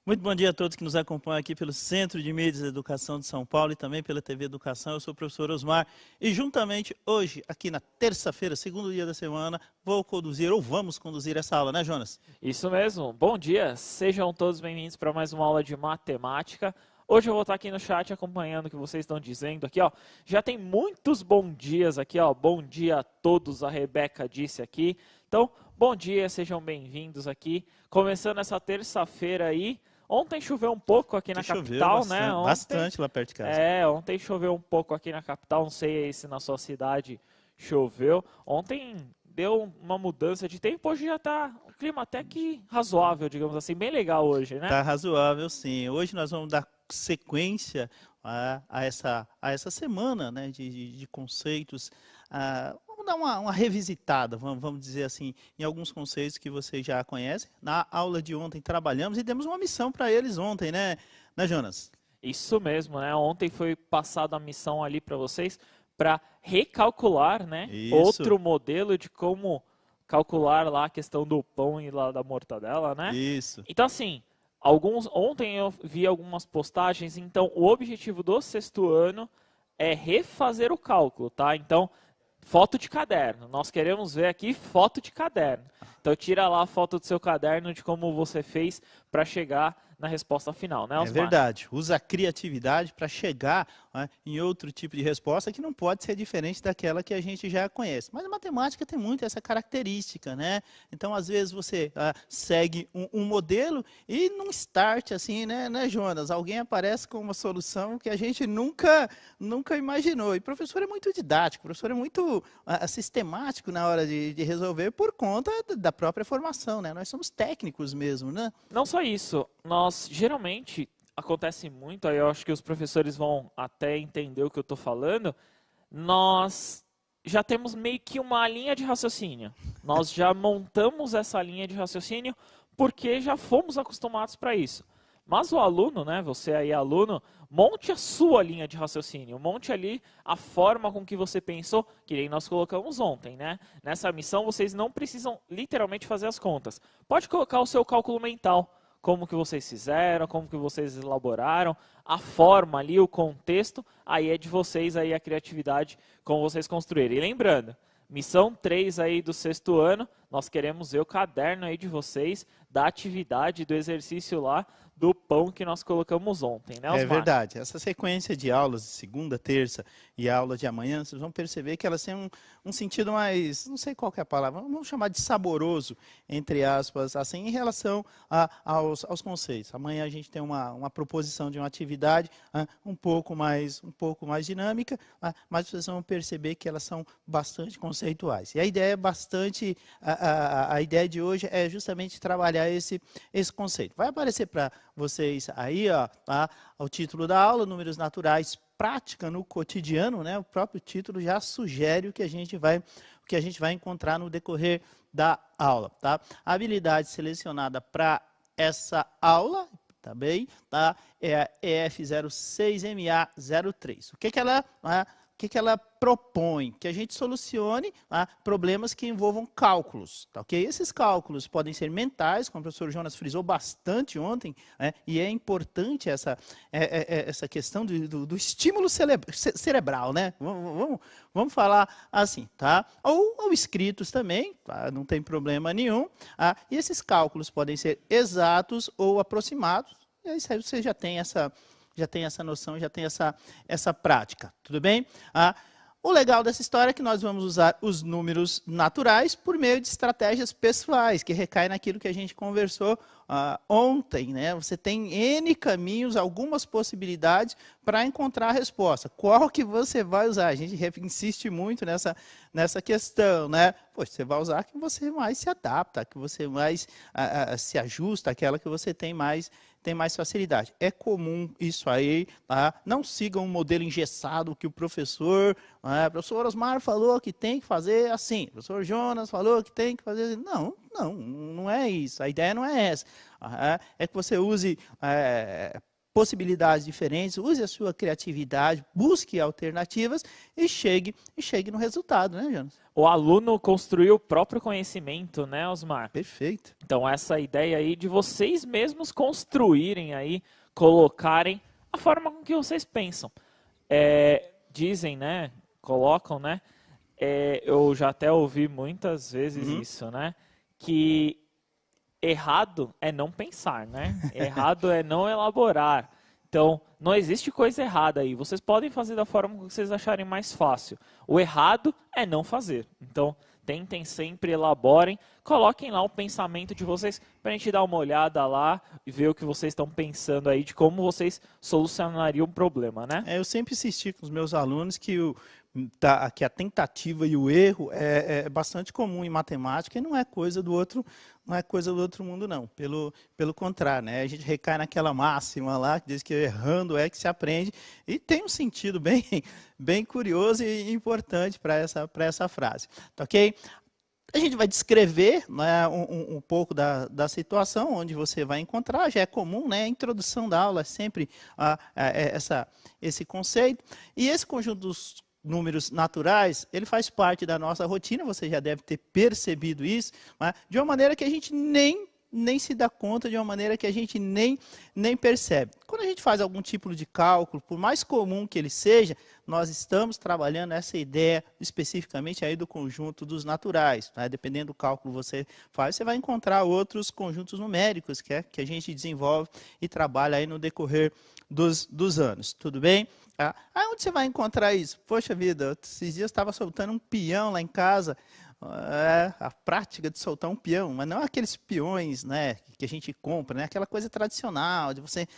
Muito bom dia a todos que nos acompanham aqui pelo Centro de Mídias e Educação de São Paulo e também pela TV Educação. Eu sou o professor Osmar e juntamente hoje, aqui na terça-feira, segundo dia da semana, vamos conduzir essa aula, né, Jonas? Isso mesmo. Bom dia, sejam todos bem-vindos para mais uma aula de matemática. Hoje eu vou estar aqui no chat acompanhando o que vocês estão dizendo aqui, ó. Já tem muitos bom dias aqui, ó. Bom dia a todos, a Rebeca disse aqui. Então, bom dia, sejam bem-vindos aqui. Começando essa terça-feira aí. Ontem choveu um pouco aqui na capital, né? Bastante lá perto de casa. Ontem choveu um pouco aqui na capital, não sei aí se na sua cidade choveu. Ontem deu uma mudança de tempo, hoje já está um clima até que razoável, digamos assim, bem legal hoje, né? Tá razoável, sim. Hoje nós vamos dar sequência a essa semana, né, de conceitos. Vamos dar uma revisitada, vamos dizer assim, em alguns conceitos que vocês já conhecem. Na aula de ontem trabalhamos e demos uma missão para eles ontem, né, Jonas? Isso mesmo, né? Ontem foi passada a missão ali para vocês para recalcular, né? Isso. Outro modelo de como calcular lá a questão do pão e lá da mortadela, né? Isso. Então, assim, ontem eu vi algumas postagens, então o objetivo do sexto ano é refazer o cálculo, tá? Então, foto de caderno. Nós queremos ver aqui foto de caderno. Então, tira lá a foto do seu caderno de como você fez para chegar na resposta final, né, Osmar? É verdade. Usa a criatividade para chegar, né, em outro tipo de resposta que não pode ser diferente daquela que a gente já conhece. Mas a matemática tem muito essa característica, né? Então, às vezes, você segue um modelo e num start, assim, né, Jonas? Alguém aparece com uma solução que a gente nunca imaginou. E o professor é muito didático, o professor é muito sistemático na hora de resolver por conta da própria formação, né? Nós somos técnicos mesmo, né? Não só isso, nós geralmente acontece muito, aí eu acho que os professores vão até entender o que eu estou falando, nós já temos meio que uma linha de raciocínio. Nós já montamos essa linha de raciocínio porque já fomos acostumados para isso. Mas o aluno, né, você aí aluno, monte a sua linha de raciocínio, monte ali a forma com que você pensou, que nem nós colocamos ontem, né? Nessa missão vocês não precisam literalmente fazer as contas. Pode colocar o seu cálculo mental, como que vocês fizeram, como que vocês elaboraram, a forma ali, o contexto, aí é de vocês aí a criatividade, como vocês construírem. E lembrando, missão 3 aí do sexto ano, nós queremos ver o caderno aí de vocês, da atividade, do exercício lá, do pão que nós colocamos ontem, né, Osmar? É verdade. Essa sequência de aulas de segunda, terça e aula de amanhã, vocês vão perceber que elas têm um sentido mais, não sei qual que é a palavra, vamos chamar de saboroso, entre aspas, assim, em relação aos conceitos. Amanhã a gente tem uma proposição de uma atividade um pouco mais dinâmica, mas vocês vão perceber que elas são bastante conceituais. E a ideia é bastante, a ideia de hoje é justamente trabalhar esse conceito. Vai aparecer para vocês aí, ó, tá? O título da aula, números naturais, prática no cotidiano, né? O próprio título já sugere o que a gente vai encontrar no decorrer da aula, tá? A habilidade selecionada para essa aula, tá bem? Tá? É a EF06MA03. O que ela propõe? Que a gente solucione problemas que envolvam cálculos, tá ok? Esses cálculos podem ser mentais, como o professor Jonas frisou bastante ontem, né? E é importante essa questão do estímulo cerebral, né? Vamos falar assim, tá? Ou escritos também, tá? Não tem problema nenhum. E esses cálculos podem ser exatos ou aproximados, e aí você já tem essa noção, já tem essa prática, tudo bem? O legal dessa história é que nós vamos usar os números naturais por meio de estratégias pessoais, que recai naquilo que a gente conversou ontem, né? Você tem N caminhos, algumas possibilidades para encontrar a resposta. Qual que você vai usar? A gente insiste muito nessa questão, né? Poxa, você vai usar a que você mais se adapta, a que você mais se ajusta, aquela que você tem mais facilidade. É comum isso aí, tá? Não sigam um modelo engessado que o professor Osmar falou que tem que fazer assim, o professor Jonas falou que tem que fazer assim. Não é isso, a ideia não é essa. É que você use possibilidades diferentes, use a sua criatividade, busque alternativas e chegue no resultado, né, Jonas? O aluno construiu o próprio conhecimento, né, Osmar? Perfeito. Então, essa ideia aí de vocês mesmos construírem aí, colocarem a forma com que vocês pensam. Dizem, né, colocam, né, eu já até ouvi muitas vezes isso, né, que errado é não pensar, né? Errado é não elaborar. Então, não existe coisa errada aí. Vocês podem fazer da forma que vocês acharem mais fácil. O errado é não fazer. Então, tentem sempre, elaborem, coloquem lá o pensamento de vocês para a gente dar uma olhada lá e ver o que vocês estão pensando aí de como vocês solucionariam o problema, né? Eu sempre insisti com os meus alunos que que a tentativa e o erro é bastante comum em matemática e não é coisa do outro mundo, não. Pelo contrário, né? A gente recai naquela máxima lá que diz que errando é que se aprende e tem um sentido bem curioso e importante para essa frase, tá ok? A gente vai descrever, né, um pouco da situação onde você vai encontrar, já é comum, né? A introdução da aula é sempre esse conceito. E esse conjunto dos números naturais, ele faz parte da nossa rotina, você já deve ter percebido isso, né, de uma maneira que a gente nem se dá conta, de uma maneira que a gente nem percebe. Quando a gente faz algum tipo de cálculo, por mais comum que ele seja, nós estamos trabalhando essa ideia especificamente aí do conjunto dos naturais. Tá? Dependendo do cálculo que você faz, você vai encontrar outros conjuntos numéricos que a gente desenvolve e trabalha aí no decorrer dos anos. Tudo bem? Onde você vai encontrar isso? Poxa vida, esses dias eu estava soltando um peão lá em casa. A prática de soltar um peão, mas não aqueles peões, né, que a gente compra, né, aquela coisa tradicional de você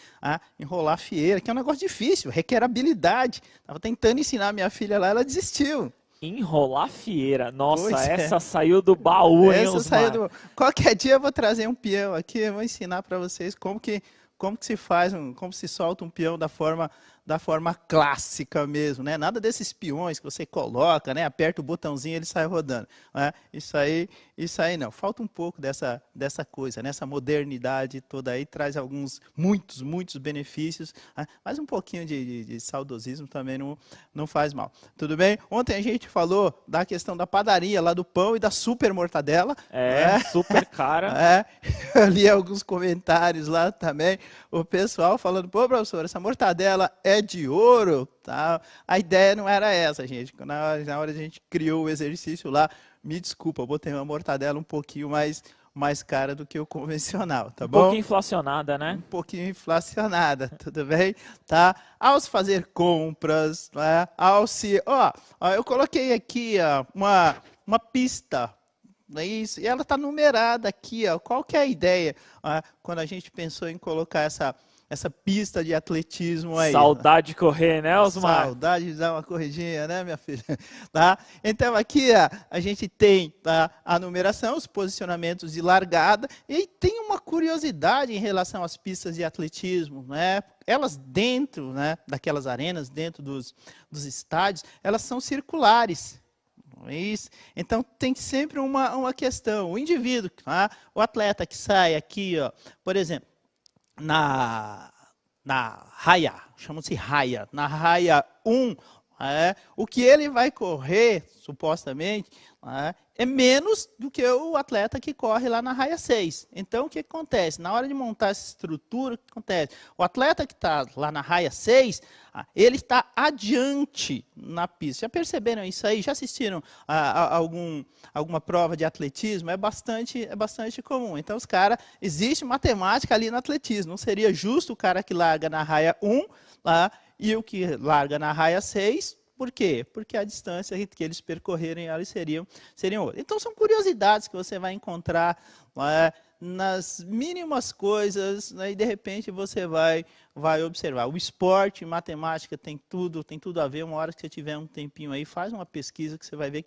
enrolar a fieira, que é um negócio difícil, requer habilidade. Estava tentando ensinar minha filha lá, ela desistiu. Enrolar fieira, nossa, essa saiu do baú, hein, Osmar? Qualquer dia eu vou trazer um peão aqui, eu vou ensinar para vocês como que se faz, como se solta um peão da forma clássica mesmo, né? Nada desses peões que você coloca, né? Aperta o botãozinho e ele sai rodando. Né? Isso aí não. Falta um pouco dessa coisa, né? Essa modernidade toda aí traz muitos benefícios, né? Mas um pouquinho de saudosismo também não faz mal. Tudo bem? Ontem a gente falou da questão da padaria lá do pão e da super mortadela. Super cara. Eu li alguns comentários lá também, o pessoal falando, pô, professor, essa mortadela é de ouro, tá? A ideia não era essa, gente. Na hora a gente criou o exercício lá, me desculpa, eu botei uma mortadela um pouquinho mais cara do que o convencional, tá bom? Um pouquinho inflacionada, né? Um pouquinho inflacionada, tudo bem? Tá? Ao se fazer compras, né? Eu coloquei aqui uma pista, não é isso? E ela está numerada aqui, ó. Qual que é a ideia quando a gente pensou em colocar essa pista de atletismo aí? Saudade de correr, né, Osmar? Saudade de dar uma corridinha, né, minha filha? Tá? Então, aqui a gente tem a numeração, os posicionamentos de largada, e tem uma curiosidade em relação às pistas de atletismo, né? Elas dentro, né, daquelas arenas, dentro dos estádios, elas são circulares. Isso. Então, tem sempre uma questão. O indivíduo, o atleta que sai aqui, ó, por exemplo, na raia, chama-se raia, na raia 1, o que ele vai correr, supostamente, é menos do que o atleta que corre lá na raia 6. Então, o que acontece? Na hora de montar essa estrutura, o que acontece? O atleta que está lá na raia 6, ele está adiante na pista. Já perceberam isso aí? Já assistiram alguma prova de atletismo? É bastante comum. Então, existe matemática ali no atletismo. Não seria justo o cara que larga na raia 1 e o que larga na raia 6. Por quê? Porque a distância que eles percorrerem elas seriam outras. Então, são curiosidades que você vai encontrar nas mínimas coisas, né, e de repente você vai observar. O esporte, matemática, tem tudo a ver. Uma hora que você tiver um tempinho aí, faz uma pesquisa que você vai ver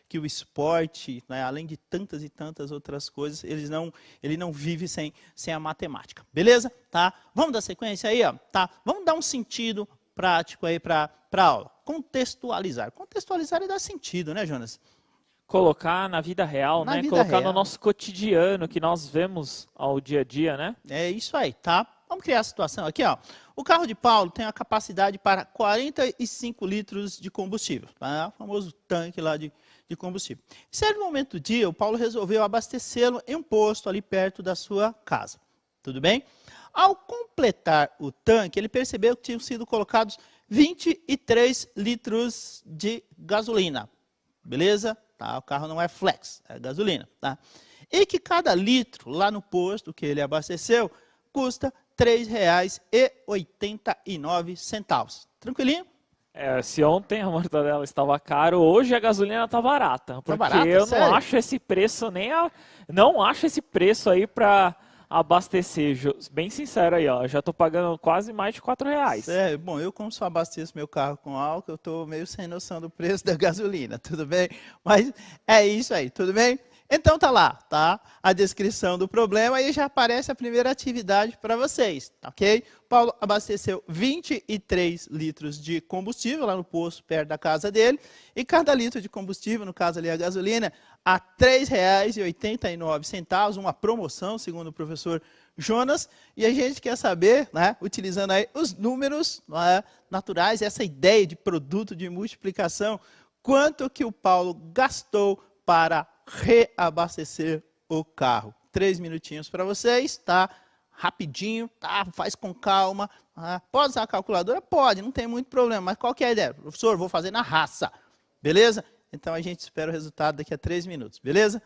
que o esporte, né, além de tantas e tantas outras coisas, ele não vive sem a matemática. Beleza? Tá? Vamos dar sequência aí, ó. Tá? Vamos dar um sentido prático aí para a aula. Contextualizar. Contextualizar é dar sentido, né, Jonas? Colocar na vida real, né? Colocar real. No nosso cotidiano, que nós vemos ao dia a dia, né? É isso aí, tá? Vamos criar a situação aqui, ó. O carro de Paulo tem a capacidade para 45 litros de combustível, tá? O famoso tanque lá de combustível. Em certo momento do dia, o Paulo resolveu abastecê-lo em um posto ali perto da sua casa. Tudo bem? Ao completar o tanque, ele percebeu que tinham sido colocados 23 litros de gasolina. Beleza? Tá? O carro não é flex, é gasolina. Tá? E que cada litro lá no posto que ele abasteceu custa R$ 3,89. Tranquilinho? Se ontem a mortadela estava caro, hoje a gasolina está barata. Porque barata? eu Sério? não acho esse preço não acho esse preço aí para abastecer. Bem sincero aí, ó. Já estou pagando quase mais de R$ 4. Sério? Bom, eu como só abasteço meu carro com álcool, eu estou meio sem noção do preço da gasolina, tudo bem? Mas é isso aí, tudo bem? Então tá lá, tá? A descrição do problema e já aparece a primeira atividade para vocês, ok? Paulo abasteceu 23 litros de combustível lá no posto perto da casa dele e cada litro de combustível, no caso ali a gasolina, a R$ 3,89, uma promoção, segundo o professor Jonas, e a gente quer saber, né, utilizando aí os números, né, naturais, essa ideia de produto de multiplicação, quanto que o Paulo gastou para reabastecer o carro. 3 minutinhos para vocês, tá? Rapidinho, tá? Faz com calma. Tá? Pode usar a calculadora? Pode, não tem muito problema. Mas qual que é a ideia? Professor, vou fazer na raça. Beleza? Então a gente espera o resultado daqui a 3 minutos. Beleza?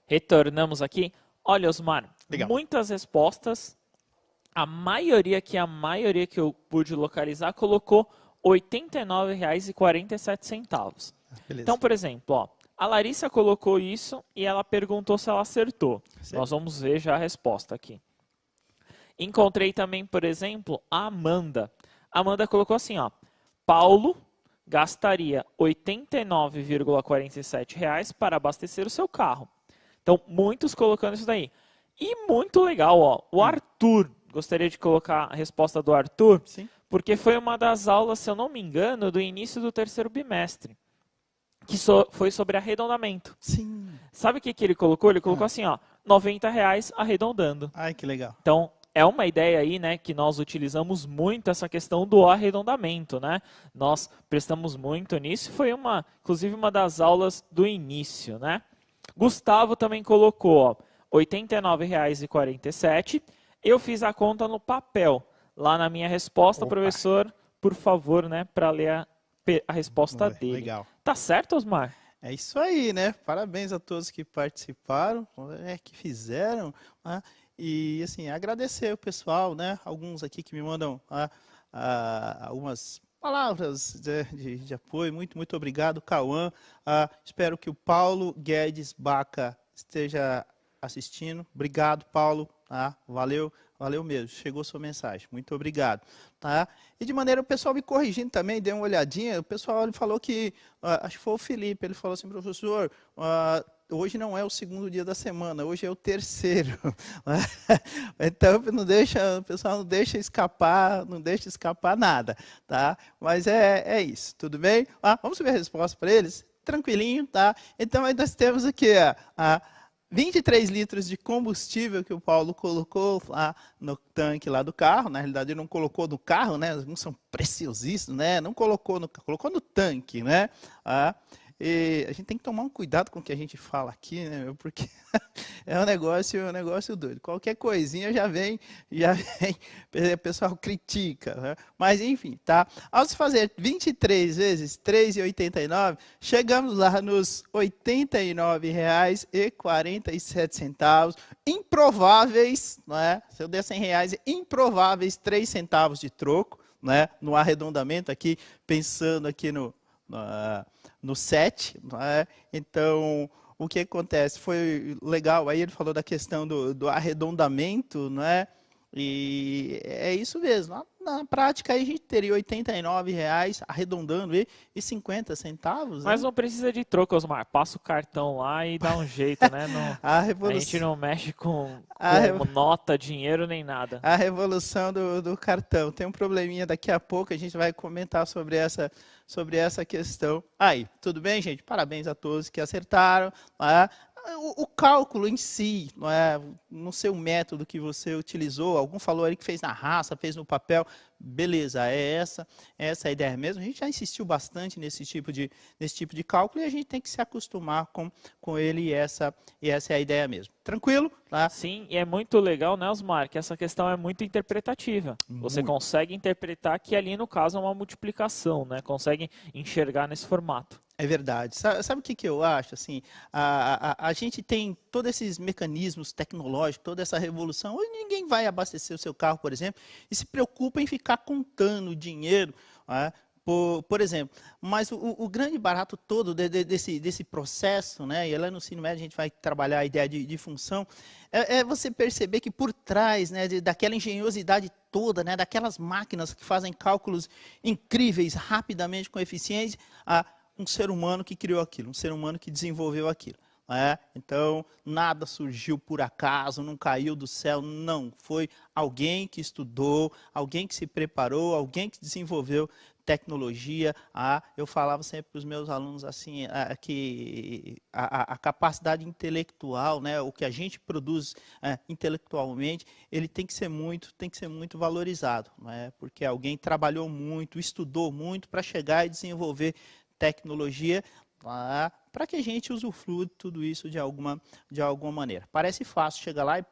Retornamos aqui. Olha, Osmar, Legal. Muitas respostas. A maioria que eu pude localizar colocou R$ 89,47. Beleza. Então, por exemplo, ó, A Larissa colocou isso e ela perguntou se ela acertou. Certo. Nós vamos ver já a resposta aqui. Encontrei também, por exemplo, a Amanda. A Amanda colocou assim, ó. Paulo gastaria R$ 89,47 para abastecer o seu carro. Então, muitos colocando isso daí. E muito legal, ó. O Arthur, gostaria de colocar a resposta do Arthur, Sim. porque foi uma das aulas, se eu não me engano, do início do terceiro bimestre, que foi sobre arredondamento. Sim. Sabe o que ele colocou? Ele colocou assim, ó, R$ 90 arredondando. Ai, que legal. Então, é uma ideia aí, né, que nós utilizamos muito essa questão do arredondamento, né? Nós prestamos muito nisso, foi inclusive uma das aulas do início, né? Gustavo também colocou, ó, R$ 89,47. Eu fiz a conta no papel. Lá na minha resposta, Opa. Professor, por favor, né, para ler a resposta dele. Legal. Tá certo, Osmar? É isso aí, né? Parabéns a todos que participaram, que fizeram, né? E, assim, agradecer o pessoal, né? Alguns aqui que me mandam algumas palavras de apoio. Muito obrigado, Cauã. Espero que o Paulo Guedes Baca esteja assistindo. Obrigado, Paulo. Valeu mesmo. Chegou sua mensagem. Muito obrigado. Tá? E de maneira, o pessoal me corrigindo também, deu uma olhadinha. O pessoal ele falou que, acho que foi o Felipe, ele falou assim, professor, hoje não é o segundo dia da semana, hoje é o terceiro. Então, o pessoal não deixa escapar nada, tá? Mas é isso, tudo bem? Vamos ver a resposta para eles? Tranquilinho, tá? Então, aí nós temos aqui, 23 litros de combustível que o Paulo colocou lá no tanque lá do carro. Na realidade, ele não colocou no carro, né? Alguns são preciosíssimos, né? Não colocou no carro, colocou no tanque, né? E a gente tem que tomar um cuidado com o que a gente fala aqui, né? Porque é um negócio doido. Qualquer coisinha já vem, o pessoal critica, né? Mas enfim, tá? Ao se fazer 23 vezes 3,89, chegamos lá nos R$ 89,47. Improváveis, não é? Se eu der R$ 100, improváveis 3 centavos de troco, né? No arredondamento aqui, pensando aqui no 7, né? Então, o que acontece? Foi legal, aí ele falou da questão do arredondamento, né? E é isso mesmo. Na prática, aí a gente teria R$ 89,00, arredondando, e 50 centavos. Mas né? não precisa de troco, Osmar. Passa o cartão lá e dá um jeito, né? A gente não mexe com nota, dinheiro, nem nada. A revolução do cartão. Tem um probleminha daqui a pouco, a gente vai comentar sobre essa questão. Aí, tudo bem, gente? Parabéns a todos que acertaram. O cálculo em si, não sei o método que você utilizou, algum falou aí que fez na raça, fez no papel, beleza, é essa a ideia mesmo. A gente já insistiu bastante nesse tipo de cálculo e a gente tem que se acostumar com ele e essa é a ideia mesmo. Tranquilo? Tá? Sim, e é muito legal, né, Osmar, que essa questão é muito interpretativa. Você consegue interpretar que ali, no caso, é uma multiplicação, né? Consegue enxergar nesse formato. É verdade. Sabe o que eu acho? Assim, a gente tem todos esses mecanismos tecnológicos, toda essa revolução. Hoje ninguém vai abastecer o seu carro, por exemplo, e se preocupa em ficar contando dinheiro, por exemplo. Mas o grande barato todo desse processo, né, e lá no ensino médio a gente vai trabalhar a ideia de função, é você perceber que por trás, né, daquela engenhosidade toda, né, daquelas máquinas que fazem cálculos incríveis, rapidamente, com eficiência, um ser humano que criou aquilo, um ser humano que desenvolveu aquilo. Então, nada surgiu por acaso, não caiu do céu, não. Foi alguém que estudou, alguém que se preparou, alguém que desenvolveu tecnologia. Eu falava sempre para os meus alunos assim, que a capacidade intelectual, né, o que a gente produz intelectualmente, ele tem que ser muito valorizado, né, porque alguém trabalhou muito, estudou muito para chegar e desenvolver tecnologia para que a gente usufrua de tudo isso de alguma maneira. Parece fácil chegar lá e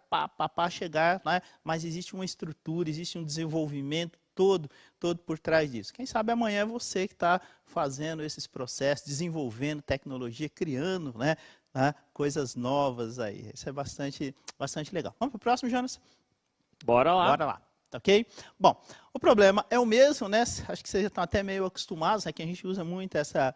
chegar, né? Mas existe uma estrutura, existe um desenvolvimento todo por trás disso. Quem sabe amanhã é você que está fazendo esses processos, desenvolvendo tecnologia, criando, né, coisas novas aí. Isso é bastante legal. Vamos para o próximo, Jonas? Bora lá. Bora lá. Tá ok? Bom, o problema é o mesmo, né? Acho que vocês já estão até meio acostumados, né? Que a gente usa muito essa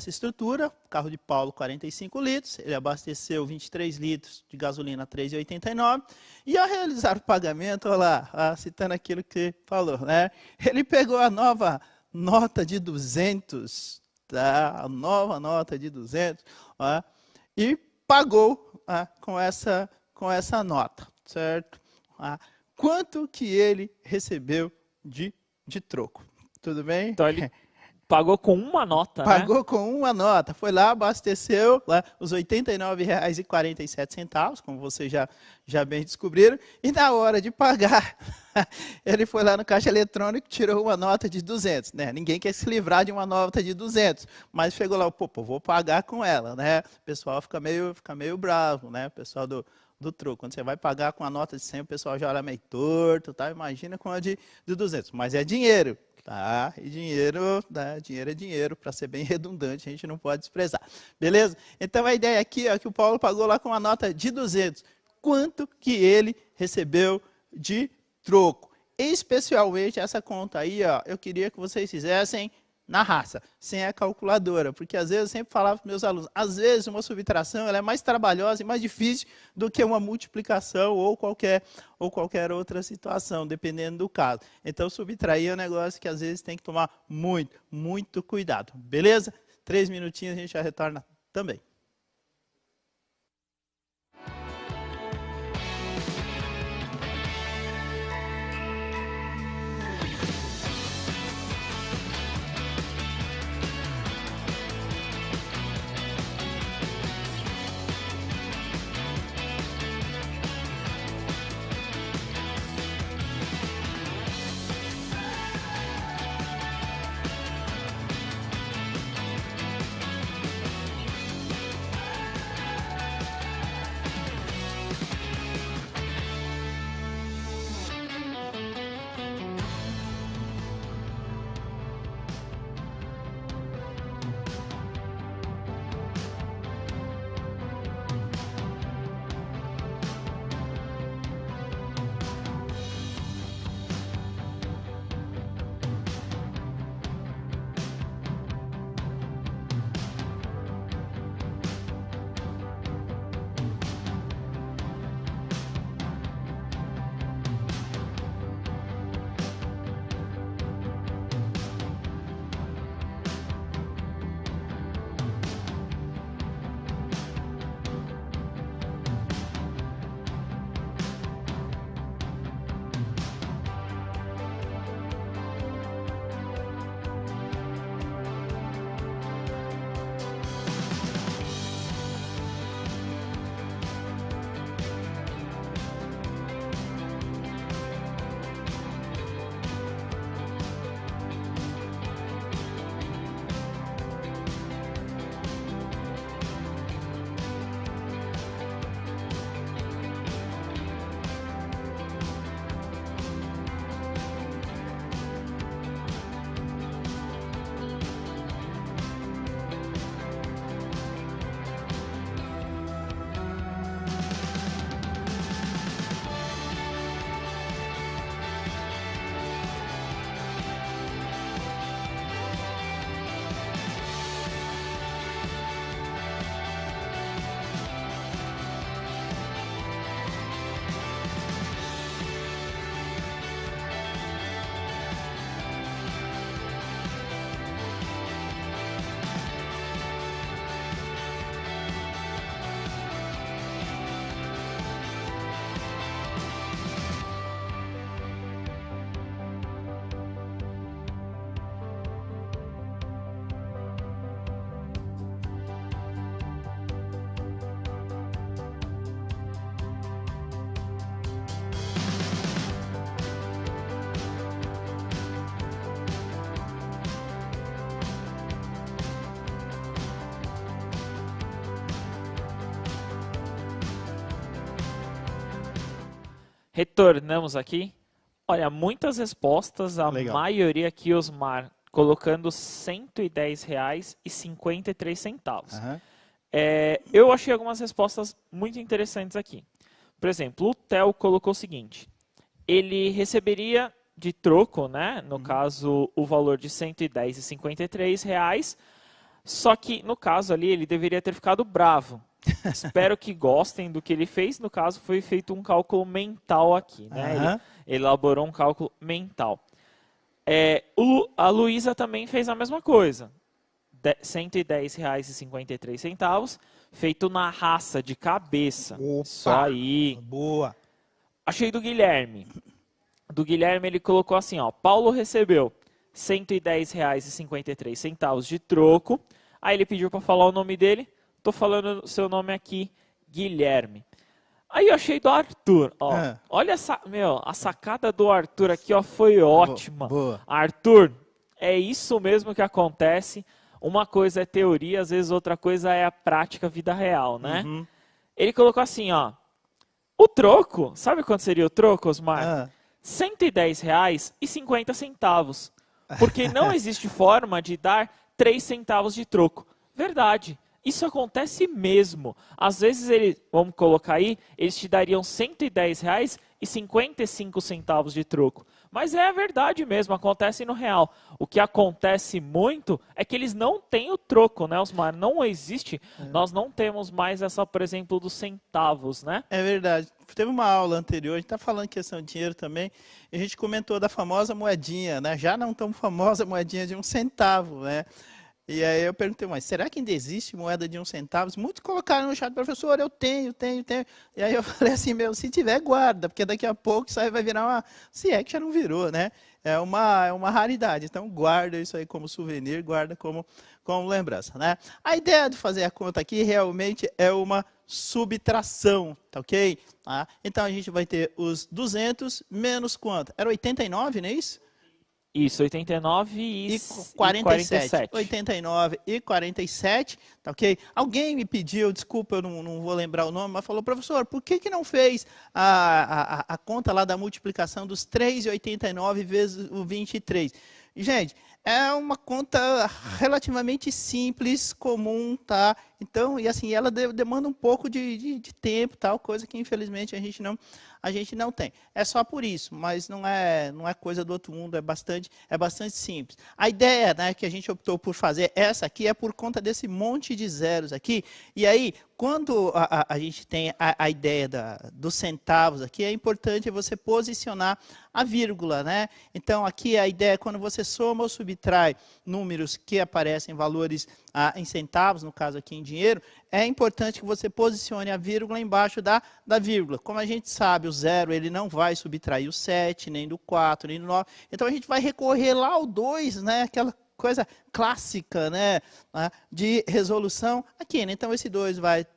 estrutura. O carro de Paulo, 45 litros, ele abasteceu 23 litros de gasolina, 3,89. E ao realizar o pagamento, olha lá, citando aquilo que falou, né? Ele pegou a nova nota de 200, tá? A nova nota de 200, ó, e pagou com essa nota, certo? Quanto que ele recebeu de troco? Tudo bem? Então ele pagou com uma nota, Pagou né? com uma nota. Foi lá, abasteceu lá, os R$ 89,47, como vocês já bem descobriram. E na hora de pagar, ele foi lá no caixa eletrônico e tirou uma nota de 200. Né? Ninguém quer se livrar de uma nota de 200. Mas chegou lá, pô, vou pagar com ela. Né? O pessoal fica meio bravo, né? O pessoal do troco. Quando você vai pagar com a nota de 100, o pessoal já olha meio torto, tá? Imagina com a de 200. Mas é dinheiro, tá? E dinheiro, né? Dinheiro é dinheiro, para ser bem redundante, a gente não pode desprezar. Beleza? Então a ideia aqui é que o Paulo pagou lá com a nota de 200. Quanto que ele recebeu de troco? Especialmente essa conta aí, ó, eu queria que vocês fizessem na raça, sem a calculadora, porque às vezes eu sempre falava para os meus alunos, às vezes uma subtração ela é mais trabalhosa e mais difícil do que uma multiplicação ou qualquer outra situação, dependendo do caso. Então subtrair é um negócio que às vezes tem que tomar muito cuidado, beleza? 3 minutinhos a gente já retorna também. Retornamos aqui. Olha, muitas respostas, a Legal. maioria aqui, Osmar, colocando R$ 110,53. Uhum. Eu achei algumas respostas muito interessantes aqui. Por exemplo, o Theo colocou o seguinte: ele receberia de troco, né? No caso, o valor de R$ 110,53. Só que, no caso ali, ele deveria ter ficado bravo. Espero que gostem do que ele fez. No caso, foi feito um cálculo mental aqui, né? Ele elaborou um cálculo mental. A Luísa também fez a mesma coisa. R$ 110,53, feito na raça, de cabeça. Opa, só aí. Boa. Achei do Guilherme. Do Guilherme ele colocou assim, ó. Paulo recebeu R$ 110,53 de troco. Aí ele pediu para falar o nome dele. Tô falando o seu nome aqui, Guilherme. Aí eu achei do Arthur, ó. Olha essa, a sacada do Arthur aqui, ó, foi ótima. Boa. Arthur, é isso mesmo que acontece. Uma coisa é teoria, às vezes outra coisa é a prática, vida real, né? Ele colocou assim, ó. O troco, sabe quanto seria o troco, Osmar? R$ 110,50. Porque não existe forma de dar 3 centavos de troco. Verdade. Isso acontece mesmo. Às vezes, vamos colocar aí, eles te dariam R$ 110,55 de troco. Mas é a verdade mesmo, acontece no real. O que acontece muito é que eles não têm o troco, né, Osmar? Não existe. Nós não temos mais essa, por exemplo, dos centavos, né? É verdade. Teve uma aula anterior, a gente está falando questão de dinheiro também, e a gente comentou da famosa moedinha, né? Já não tão famosa moedinha de 1 centavo, né? E aí eu perguntei, mas será que ainda existe moeda de 1 centavo? Muitos colocaram no chat, professor, eu tenho. E aí eu falei assim, se tiver, guarda, porque daqui a pouco isso aí vai virar uma... Se é que já não virou, né? É uma raridade. Então guarda isso aí como souvenir, guarda como lembrança, né? A ideia de fazer a conta aqui realmente é uma subtração, tá ok? Então a gente vai ter os 200 menos quanto? Era 89, não é isso? Isso, 89 e 47. 89 e 47, tá ok? Alguém me pediu, desculpa, eu não vou lembrar o nome, mas falou, professor, por que não fez a conta lá da multiplicação dos 3,89 vezes o 23? Gente, é uma conta relativamente simples, comum, tá? Então, e assim, ela demanda um pouco de tempo, tal, coisa que infelizmente a gente não tem. É só por isso, mas não é coisa do outro mundo, é bastante simples. A ideia, né, que a gente optou por fazer essa aqui é por conta desse monte de zeros aqui. E aí, quando a gente tem a ideia dos centavos aqui, é importante você posicionar a vírgula, né? Então, aqui a ideia é quando você soma ou subtrai números que aparecem valores em centavos, no caso aqui em dinheiro, é importante que você posicione a vírgula embaixo da vírgula. Como a gente sabe, o zero ele não vai subtrair o 7, nem do 4, nem do 9. Então, a gente vai recorrer lá ao 2, né? Aquela coisa clássica, né? De resolução aqui, né? Então, esse 2 vai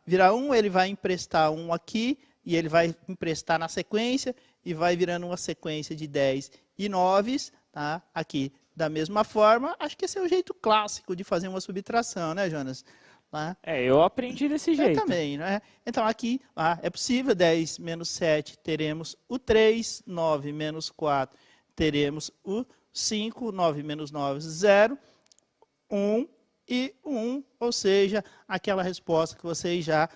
virar 1, ele vai emprestar 1 aqui, e ele vai emprestar na sequência, e vai virando uma sequência de 10 e 9, tá? Aqui. Da mesma forma, acho que esse é o jeito clássico de fazer uma subtração, né, Jonas? Eu aprendi desse jeito. Eu também, né? Então, aqui é possível, 10 menos 7, teremos o 3, 9 menos 4, teremos o 5, 9 menos 9, 0, 1 e 1, ou seja, aquela resposta que vocês já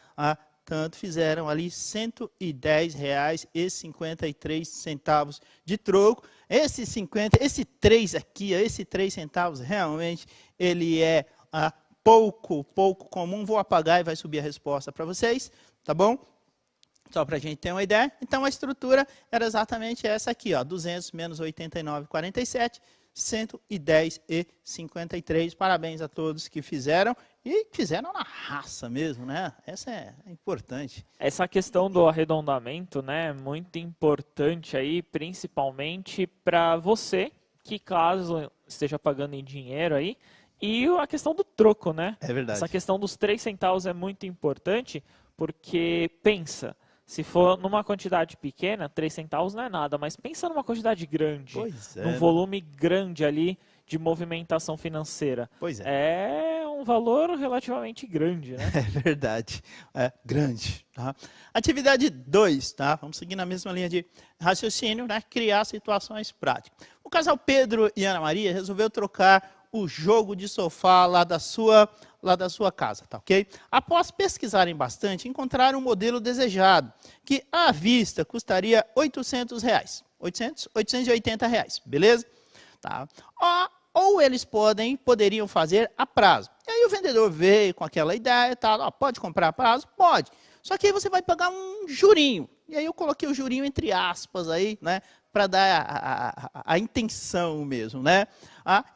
tanto fizeram ali, R$ 110,53 de troco. Esse 3 aqui, esse 3 centavos, realmente, ele é pouco comum. Vou apagar e vai subir a resposta para vocês, tá bom? Só para a gente ter uma ideia. Então, a estrutura era exatamente essa aqui, ó, 200 menos 89,47, 110,53. Parabéns a todos que fizeram. E fizeram na raça mesmo, né? Essa é importante. Essa questão do arredondamento, né, é muito importante aí, principalmente para você, que caso esteja pagando em dinheiro aí, e a questão do troco, né? É verdade. Essa questão dos 3 centavos é muito importante, porque pensa, se for numa quantidade pequena, 3 centavos não é nada, mas pensa numa quantidade grande, num volume grande ali de movimentação financeira. Pois é. É um valor relativamente grande, né? É verdade. É grande. Tá? Atividade 2, tá? Vamos seguir na mesma linha de raciocínio, né? Criar situações práticas. O casal Pedro e Ana Maria resolveu trocar o jogo de sofá lá da sua lá da sua casa, tá ok? Após pesquisarem bastante, encontraram um modelo desejado, que à vista custaria R$ 800. 880 reais, beleza? Tá? Ou eles poderiam fazer a prazo. E aí o vendedor veio com aquela ideia, tá? Pode comprar a prazo? Pode. Só que aí você vai pagar um jurinho. E aí eu coloquei o jurinho entre aspas aí, né? Para dar a intenção mesmo, né?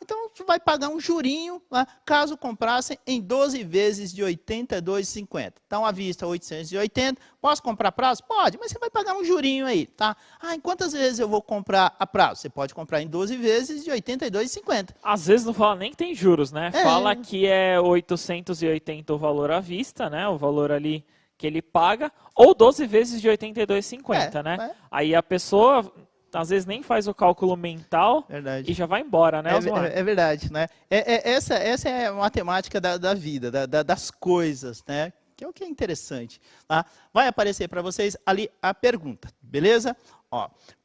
Então, você vai pagar um jurinho, caso comprassem em 12 vezes de R$ 82,50. Então, à vista, 880. Posso comprar a prazo? Pode, mas você vai pagar um jurinho aí, tá? Em quantas vezes eu vou comprar a prazo? Você pode comprar em 12 vezes de R$ 82,50. Às vezes não fala nem que tem juros, né? Fala que é 880 o valor à vista, né? O valor ali que ele paga, ou 12 vezes de R$ 82,50, né? Aí a pessoa às vezes nem faz o cálculo mental e já vai embora, né, Osmar? É verdade, né? Essa é a matemática da vida, das coisas, né? Que é o que é interessante. Tá? Vai aparecer para vocês ali a pergunta, beleza?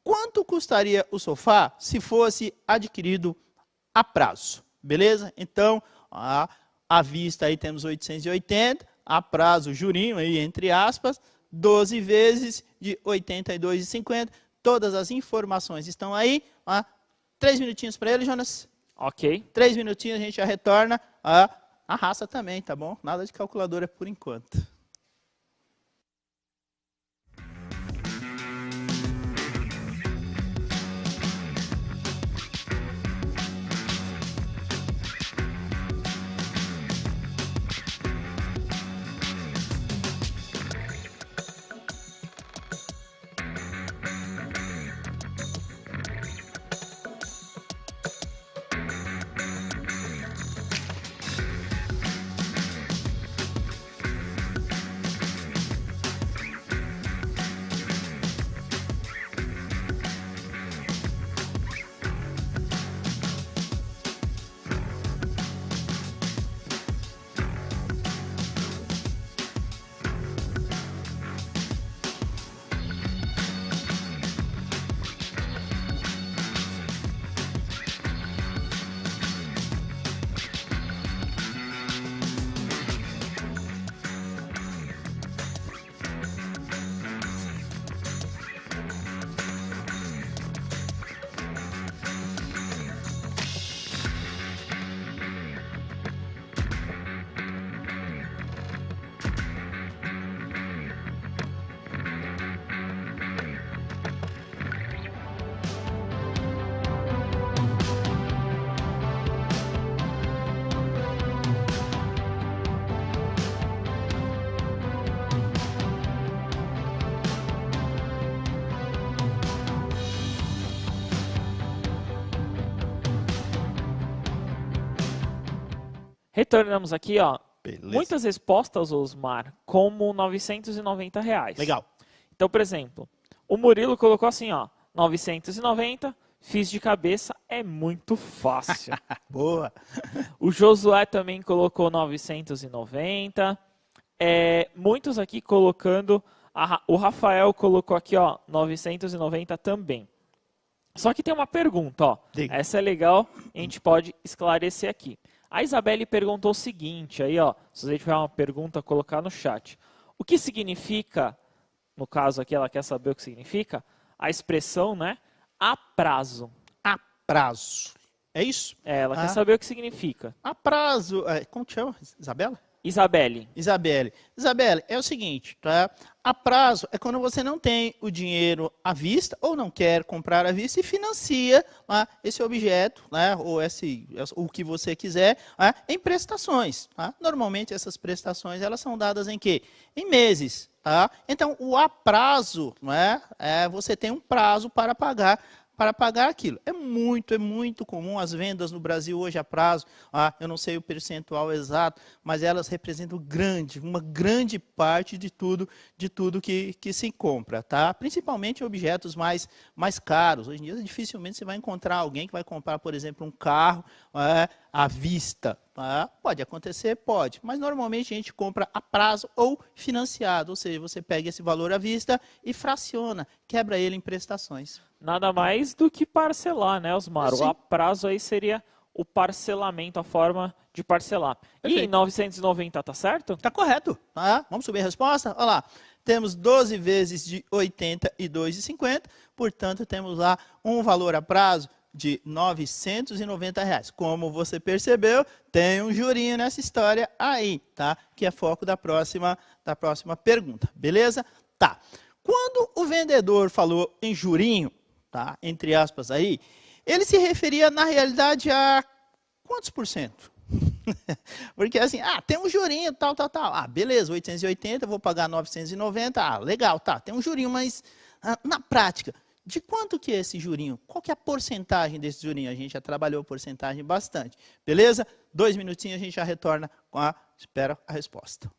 Quanto custaria o sofá se fosse adquirido a prazo? Beleza? Então, à vista aí temos 880, a prazo, jurinho aí, entre aspas, 12 vezes de R$ 82,50. Todas as informações estão aí. 3 minutinhos para ele, Jonas. Ok. 3 minutinhos, a gente já retorna. A raça também, tá bom? Nada de calculadora por enquanto. Retornamos aqui, ó. Beleza. Muitas respostas, Osmar, como R$ 990. Legal. Então, por exemplo, o Murilo colocou assim, ó, 990, fiz de cabeça, é muito fácil. Boa. O Josué também colocou 990. Muitos aqui colocando, o Rafael colocou aqui, ó, 990 também. Só que tem uma pergunta, ó. Diga. Essa é legal, a gente pode esclarecer aqui. A Isabelle perguntou o seguinte, aí ó, se você tiver uma pergunta, colocar no chat. O que significa, no caso aqui ela quer saber o que significa, a expressão, né, a prazo. A prazo. É isso? Ela quer saber o que significa. A prazo. Como te chama? Isabela? Isabelle. Isabelle, é o seguinte, tá? A prazo é quando você não tem o dinheiro à vista ou não quer comprar à vista e financia esse objeto, né? Ou o que você quiser, em prestações. Tá? Normalmente essas prestações elas são dadas em quê? Em meses. Tá? Então o a prazo, né? Você tem um prazo para pagar aquilo. É muito comum as vendas no Brasil hoje a prazo. Eu não sei o percentual exato, mas elas representam uma grande parte de tudo que se compra, tá? Principalmente objetos mais caros. Hoje em dia dificilmente você vai encontrar alguém que vai comprar, por exemplo, um carro à vista. Pode acontecer, pode, mas normalmente a gente compra a prazo ou financiado, ou seja, você pega esse valor à vista e fraciona, quebra ele em prestações. Nada mais do que parcelar, né, Osmar? O a prazo aí seria o parcelamento, a forma de parcelar. Perfeito. E 990 tá certo? Tá correto. Tá? Vamos subir a resposta? Olha lá. Temos 12 vezes de R$ 82,50, portanto, temos lá um valor a prazo de R$ 990. Como você percebeu, tem um jurinho nessa história aí, tá? Que é foco da próxima pergunta, beleza? Tá. Quando o vendedor falou em jurinho, tá? Entre aspas aí, ele se referia na realidade a quantos por cento? Porque assim, tem um jurinho, tal. Beleza, 880, vou pagar 990, legal, tá, tem um jurinho, mas na prática, de quanto que é esse jurinho? Qual que é a porcentagem desse jurinho? A gente já trabalhou a porcentagem bastante, beleza? 2 minutinhos a gente já retorna com espera a resposta.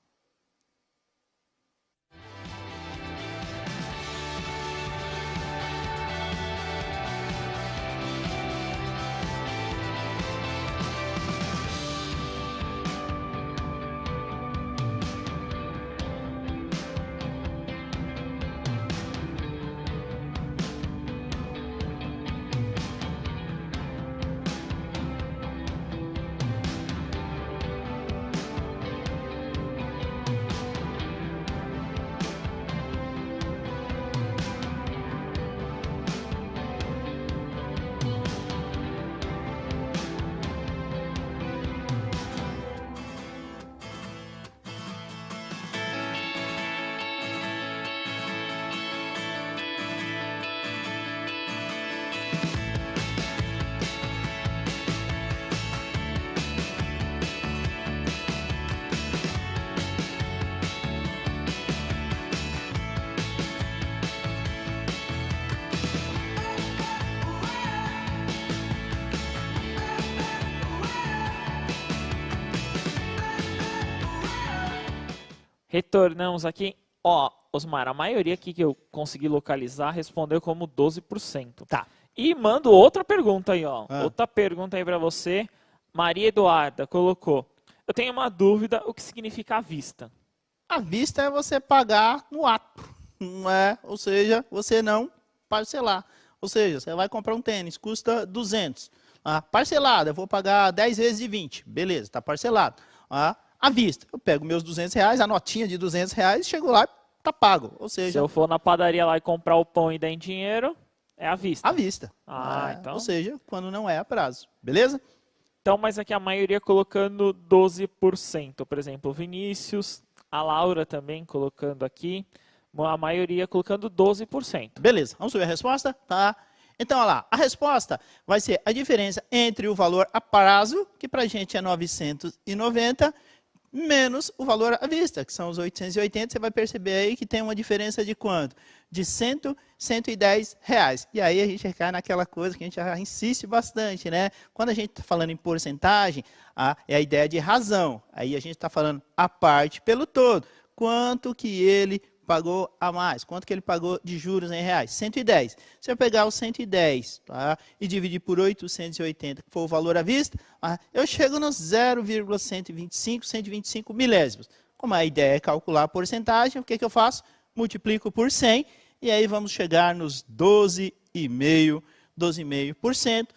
Retornamos aqui. Ó, Osmar, a maioria aqui que eu consegui localizar respondeu como 12%. Tá. E mando outra pergunta aí, ó. Outra pergunta aí para você. Maria Eduarda colocou: eu tenho uma dúvida, o que significa à vista? À vista é você pagar no ato, não é? Ou seja, você não parcelar. Ou seja, você vai comprar um tênis, custa 200. Parcelado, eu vou pagar 10 vezes de 20. Beleza, está parcelado. À vista, eu pego meus R$200, a notinha de R$200, chego lá e tá pago. Ou seja, se eu for na padaria lá e comprar o pão e der em dinheiro, é à vista. À vista. Então... Ou seja, quando não é a prazo. Beleza? Então, mas aqui a maioria colocando 12%. Por exemplo, o Vinícius, a Laura também colocando aqui. A maioria colocando 12%. Beleza, vamos ver a resposta? Tá. Então, olha lá, a resposta vai ser a diferença entre o valor a prazo, que para a gente é 990, menos o valor à vista, que são os 880. Você vai perceber aí que tem uma diferença de quanto? De 110 reais. E aí a gente cai naquela coisa que a gente já insiste bastante, né? Quando a gente está falando em porcentagem, é a ideia de razão. Aí a gente está falando a parte pelo todo. Quanto que ele pagou a mais? Quanto que ele pagou de juros em reais? 110. Se eu pegar os 110, tá, e dividir por 880, que foi o valor à vista, eu chego nos 125 milésimos. Como a ideia é calcular a porcentagem, o que eu faço? Multiplico por 100, e aí vamos chegar nos 12,5%.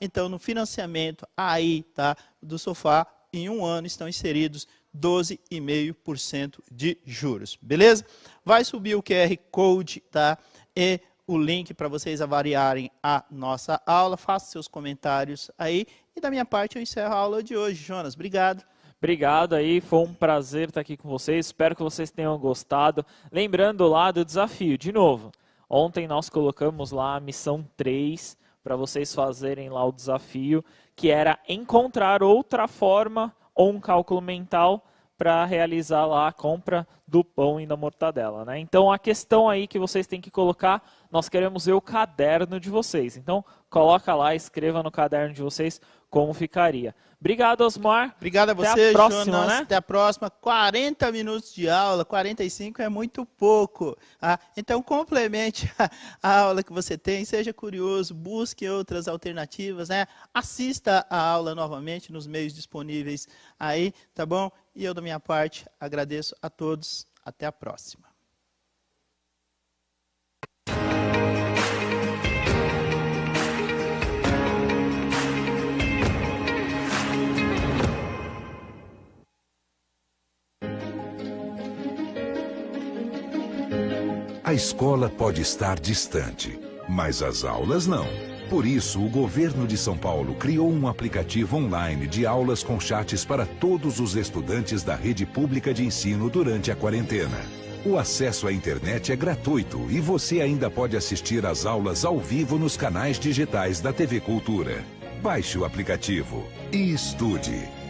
Então, no financiamento aí, tá, do sofá, em um ano estão inseridos 12,5% de juros, beleza? Vai subir o QR Code, tá? E o link para vocês avaliarem a nossa aula. Faça seus comentários aí. E da minha parte eu encerro a aula de hoje. Jonas, obrigado. Obrigado aí, foi um prazer estar aqui com vocês. Espero que vocês tenham gostado. Lembrando lá do desafio, de novo. Ontem nós colocamos lá a missão 3 para vocês fazerem lá o desafio, que era encontrar outra forma ou um cálculo mental para realizar lá a compra do pão e da mortadela, né? Então, a questão aí que vocês têm que colocar, nós queremos ver o caderno de vocês. Então, coloca lá, escreva no caderno de vocês como ficaria. Obrigado, Osmar. Obrigado a você, até a próxima, Jonas. Né? Até a próxima. 40 minutos de aula, 45 é muito pouco. Então, complemente a aula que você tem, seja curioso, busque outras alternativas, né? Assista a aula novamente nos meios disponíveis aí, tá bom? E eu, da minha parte, agradeço a todos. Até a próxima. A escola pode estar distante, mas as aulas não. Por isso, o governo de São Paulo criou um aplicativo online de aulas com chats para todos os estudantes da rede pública de ensino durante a quarentena. O acesso à internet é gratuito e você ainda pode assistir às aulas ao vivo nos canais digitais da TV Cultura. Baixe o aplicativo e estude.